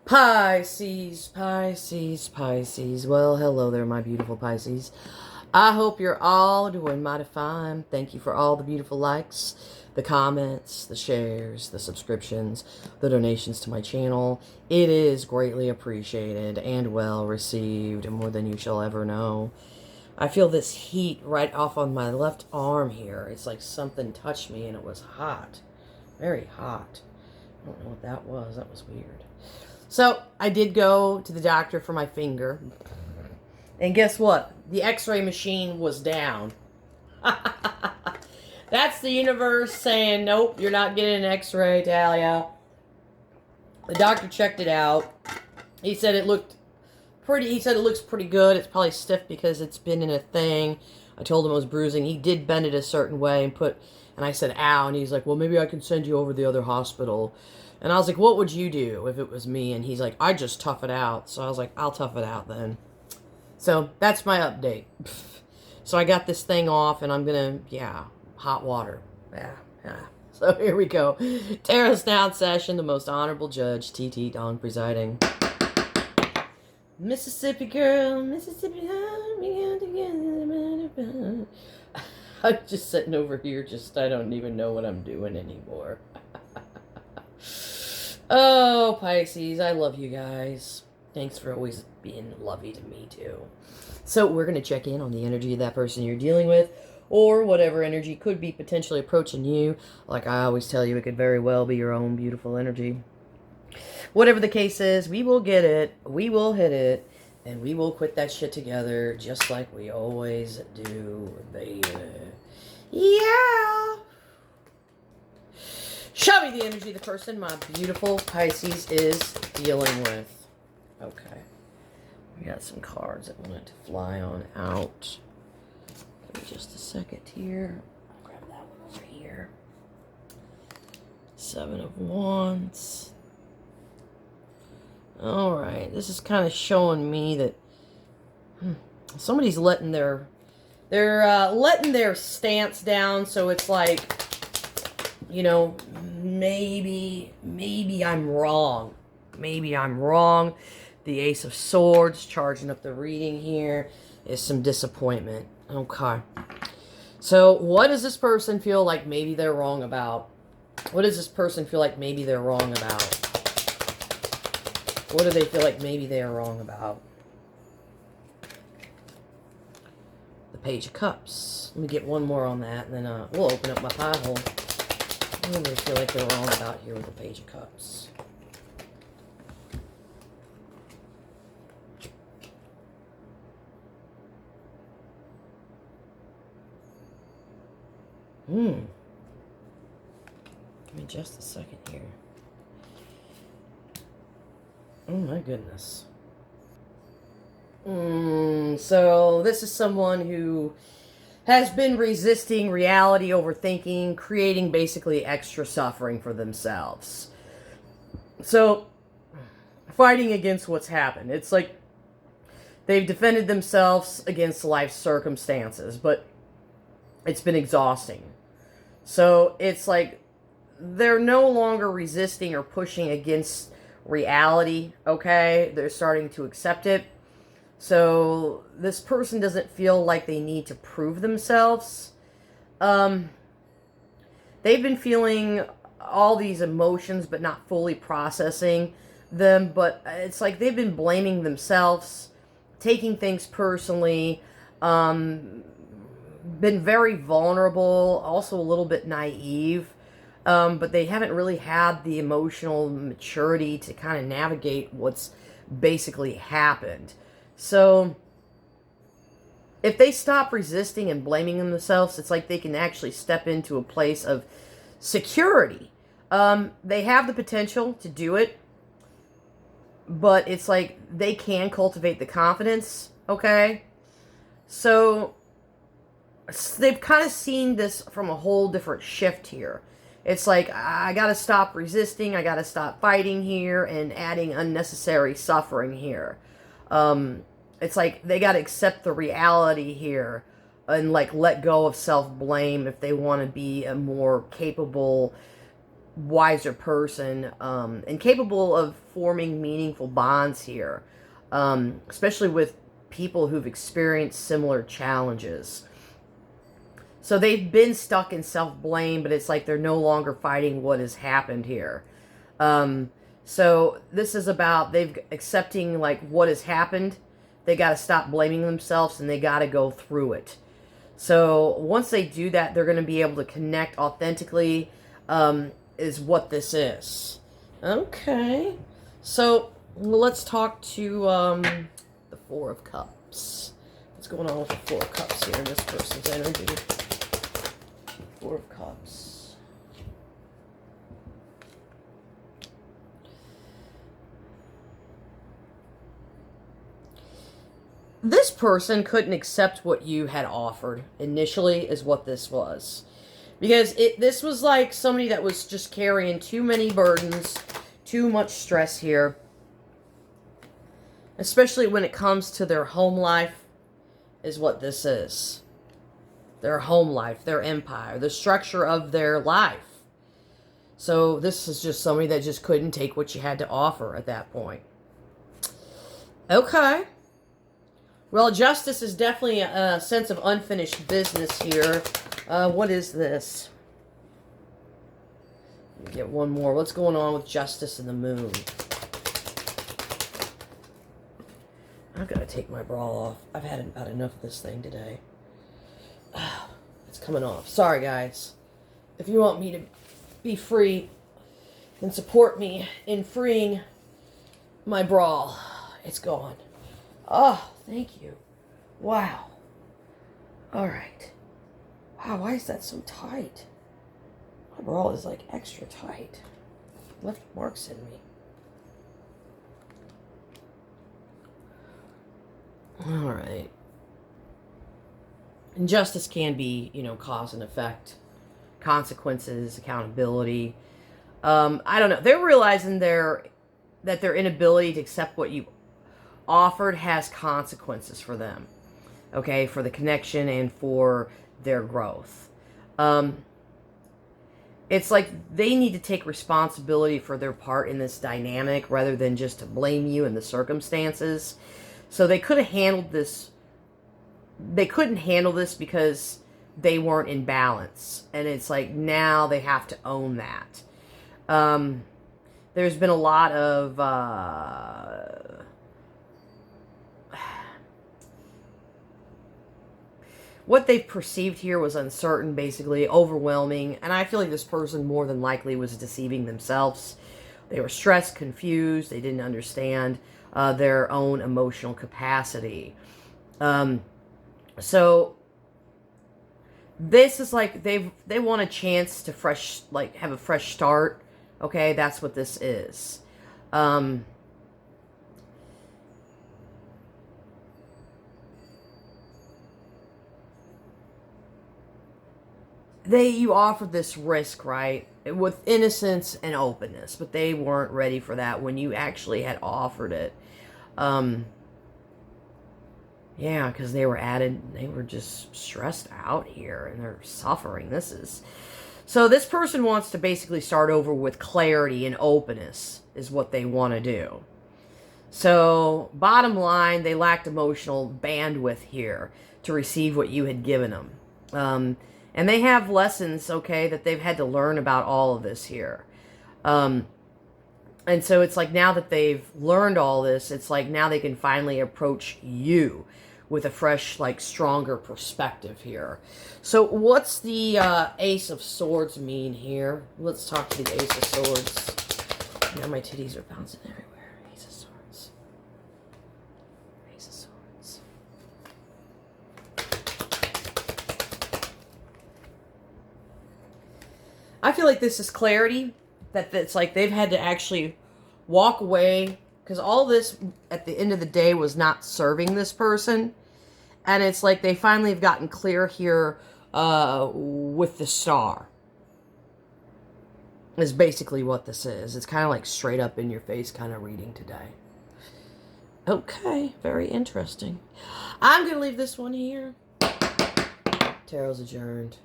Pisces, Pisces, Pisces. Well, hello there, my beautiful Pisces. I hope you're all doing mighty fine. Thank you for all the beautiful likes, the comments, the shares, the subscriptions, the donations to my channel. It is greatly appreciated and well received, and more than you shall ever know. I feel this heat right off on my left arm here. It's like something touched me and it was hot. Very hot. I don't know what that was. That was weird. So, I did go to the doctor for my finger. And guess what? The x-ray machine was down. That's the universe saying, nope, you're not getting an x-ray, Talia. The doctor checked it out. He said it looked pretty, he said it looks pretty good. It's probably stiff because it's been in a thing. I told him it was bruising. He did bend it a certain way and I said, ow. And he's like, well, maybe I can send you over to the other hospital. And I was like, what would you do if it was me? And he's like, I'd just tough it out. So I was like, I'll tough it out then. So that's my update. So I got this thing off and I'm going to, hot water. Yeah. So here we go. Tarot Snout Session, the most honorable judge, TT Dong presiding. Mississippi girl, Mississippi girl, we got together. I'm just sitting over here, I don't even know what I'm doing anymore. Oh, Pisces, I love you guys. Thanks for always being lovey to me, too. So we're going to check in on the energy of that person you're dealing with, or whatever energy could be potentially approaching you. Like I always tell you, it could very well be your own beautiful energy. Whatever the case is, we will get it, we will hit it, and we will quit that shit together just like we always do, baby. Yeah! Show me the energy of the person my beautiful Pisces is dealing with. Okay. We got some cards that wanted to fly on out. Give me just a second here. I'll grab that one over here. 7 of Wands. Alright. This is kind of showing me that somebody's letting their stance down, so it's like, you know, maybe I'm wrong. Maybe I'm wrong. The Ace of Swords charging up the reading here is some disappointment. Okay. So what does this person feel like maybe they're wrong about? What does this person feel like maybe they're wrong about? What do they feel like maybe they are wrong about? The Page of Cups. Let me get one more on that, and then we'll open up my pie hole. What do they feel like they're wrong about here with the Page of Cups? Give me just a second here. Oh my goodness. So this is someone who has been resisting reality, overthinking, creating basically extra suffering for themselves. So, fighting against what's happened. It's like they've defended themselves against life's circumstances, but it's been exhausting. So, it's like they're no longer resisting or pushing against reality, okay? They're starting to accept it. So, this person doesn't feel like they need to prove themselves. They've been feeling all these emotions, but not fully processing them. But it's like they've been blaming themselves, taking things personally, been very vulnerable, also a little bit naive. But they haven't really had the emotional maturity to kind of navigate what's basically happened. So, if they stop resisting and blaming themselves, it's like they can actually step into a place of security. They have the potential to do it, but it's like they can cultivate the confidence, okay? So, they've kind of seen this from a whole different shift here. It's like, I gotta stop resisting, I gotta stop fighting here, and adding unnecessary suffering here. It's like they got to accept the reality here and like let go of self-blame if they want to be a more capable wiser person, and capable of forming meaningful bonds here, especially with people who've experienced similar challenges. So they've been stuck in self-blame, but it's like they're no longer fighting what has happened here. So this is about they've accepting like what has happened. They got to stop blaming themselves, and they got to go through it. So once they do that, they're going to be able to connect authentically, is what this is. Okay. So let's talk to the Four of Cups. What's going on with the Four of Cups here in this person's energy? Four of Cups. This person couldn't accept what you had offered initially, is what this was. Because this was like somebody that was just carrying too many burdens, too much stress here. Especially when it comes to their home life, is what this is. Their home life, their empire, the structure of their life. So this is just somebody that just couldn't take what you had to offer at that point. Okay. Well, justice is definitely a sense of unfinished business here. What is this? Let me get one more. What's going on with justice and the moon? I've got to take my bra off. I've had about enough of this thing today. It's coming off. Sorry, guys. If you want me to be free and support me in freeing my bra, it's gone. Oh, thank you. Wow. All right. Wow, why is that so tight? My bra is like extra tight. Left marks in me. All right. Injustice can be, cause and effect, consequences, accountability. I don't know. They're realizing that their inability to accept what you offered has consequences for them. Okay, for the connection and for their growth. It's like they need to take responsibility for their part in this dynamic rather than just to blame you in the circumstances. So they could have handled this. They couldn't handle this because they weren't in balance. And it's like now they have to own that. There's been a lot of what they've perceived here was uncertain, basically, overwhelming. And I feel like this person more than likely was deceiving themselves. They were stressed, confused. They didn't understand their own emotional capacity. So this is like they want a chance to have a fresh start. Okay, that's what this is. You offered this risk, right? With innocence and openness, but they weren't ready for that when you actually had offered it. Yeah, because they were just stressed out here and they're suffering. So this person wants to basically start over with clarity and openness is what they want to do. So bottom line, they lacked emotional bandwidth here to receive what you had given them. And they have lessons, okay, that they've had to learn about all of this here. And so it's like now that they've learned all this, it's like now they can finally approach you with a fresh, like, stronger perspective here. So what's the Ace of Swords mean here? Let's talk to the Ace of Swords. Now my titties are bouncing everywhere. Ace of Swords. Ace of Swords. I feel like this is clarity. That it's like they've had to actually walk away. Because all this, at the end of the day, was not serving this person. And it's like they finally have gotten clear here with the Star. Is basically what this is. It's kind of like straight up in your face kind of reading today. Okay, very interesting. I'm going to leave this one here. Tarot's adjourned.